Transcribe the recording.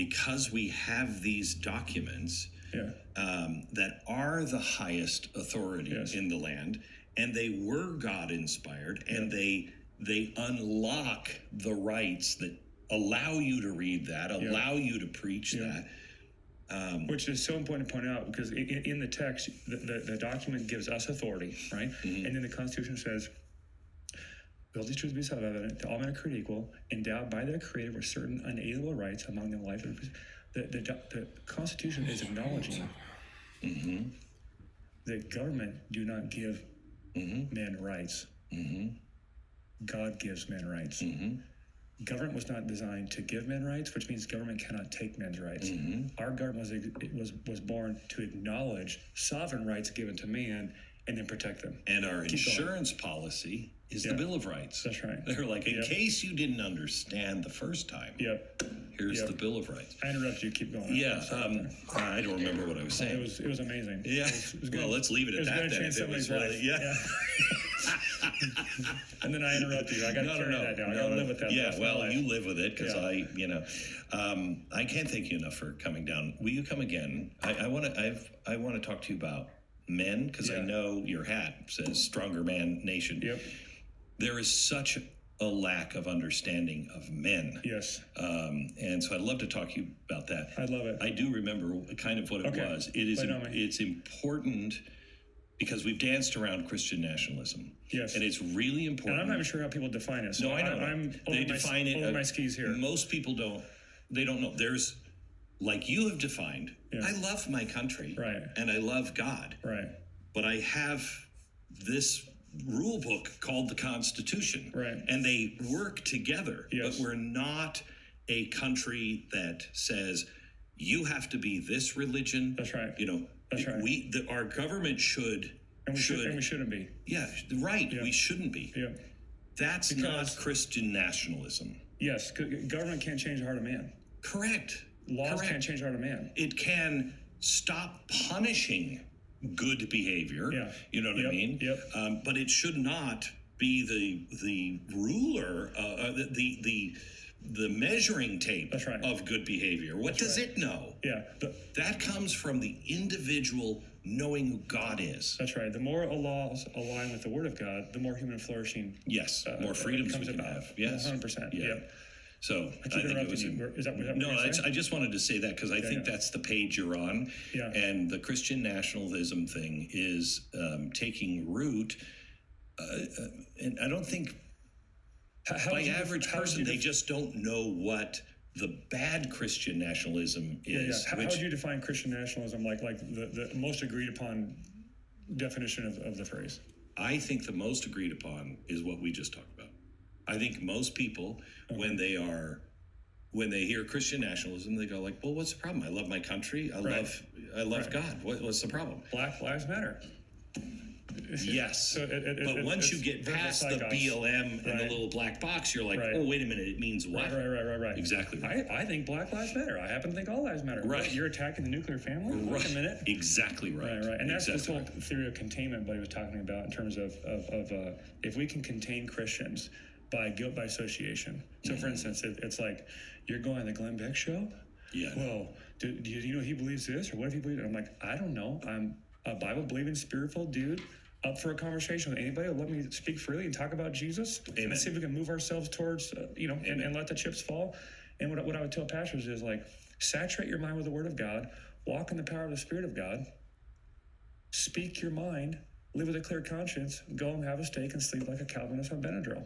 because we have these documents that are the highest authority in the land, and they were God-inspired, and they unlock the rights that allow you to read that, allow you to preach that. Which is so important to point out, because in the text, the document gives us authority, right? Mm-hmm. And then the Constitution says, "Will these truths be self-evident, that all men are created equal, endowed by their Creator with certain unalienable rights, among them life and the Constitution is acknowledging that government do not give men rights. God gives men rights. Government was not designed to give men rights, which means government cannot take men's rights. Our government was born to acknowledge sovereign rights given to man and then protect them. And our insurance policy is the Bill of Rights. That's right. They're like, in case you didn't understand the first time, here's the Bill of Rights. I interrupted you. Keep going. I don't remember what I was saying. It was amazing. Yeah. It was well, let's leave it at that then. If it was really, and then I interrupt you. I got to carry that down. I got to live with that. Yeah, well, you live with it, because I can't thank you enough for coming down. Will you come again? I want to talk to you about men, because I know your hat says Stronger Man Nation. Yep. There is such a lack of understanding of men. Yes. And so I'd love to talk to you about that. I love it. I do remember kind of what it was. It's important because we've danced around Christian nationalism. Yes. And it's really important. And I'm not even sure how people define it. So no, I know. They define it over my skis here. Most people don't. They don't know. There's, like you have defined, I love my country. Right. And I love God. Right. But I have this rule book called the Constitution. Right. And they work together. Yes. But we're not a country that says you have to be this religion. That's right. That's right. Our government should. And we shouldn't be. Yeah, right. Yeah. We shouldn't be. Yeah. That's not Christian nationalism. Yes. Government can't change the heart of man. Correct. Laws can't change the heart of man. It can stop punishing good behavior. Yeah. You know what I mean? Yep. But it should not be the ruler, the measuring tape of good behavior. What does it know? Yeah. That comes from the individual knowing who God is. That's right. The more laws align with the Word of God, the more human flourishing. Yes. More freedoms we can have. Yes. 100%. Yeah. So I think it was I just wanted to say that because I think that's the page you're on. Yeah. And the Christian nationalism thing is taking root. And I don't think by average person, they just don't know what the bad Christian nationalism is. How would you define Christian nationalism, like the most agreed upon definition of the phrase? I think the most agreed upon is what we just talked about. I think most people, when they hear Christian nationalism, they go like, well, what's the problem? I love my country. I love God. What's the problem? Black Lives Matter. Yes. But once you get past the BLM and the little black box, you're like, oh, wait a minute, it means what? Right. Exactly right. I think Black Lives Matter. I happen to think all lives matter. Right. You're attacking the nuclear family? Wait a minute. Exactly right. Right. And that's this whole theory of containment Buddy was talking about in terms of if we can contain Christians by guilt by association. So, for instance, it's like, you're going to the Glenn Beck show? Yeah. Well, do you know he believes this? Or what if he believes it? I'm like, I don't know. I'm a Bible-believing, spiritual dude up for a conversation with anybody. Let me speak freely and talk about Jesus. Amen. And see if we can move ourselves towards, and let the chips fall. And what I would tell pastors is, like, saturate your mind with the Word of God, walk in the power of the Spirit of God, speak your mind, live with a clear conscience, go and have a steak and sleep like a Calvinist on Benadryl.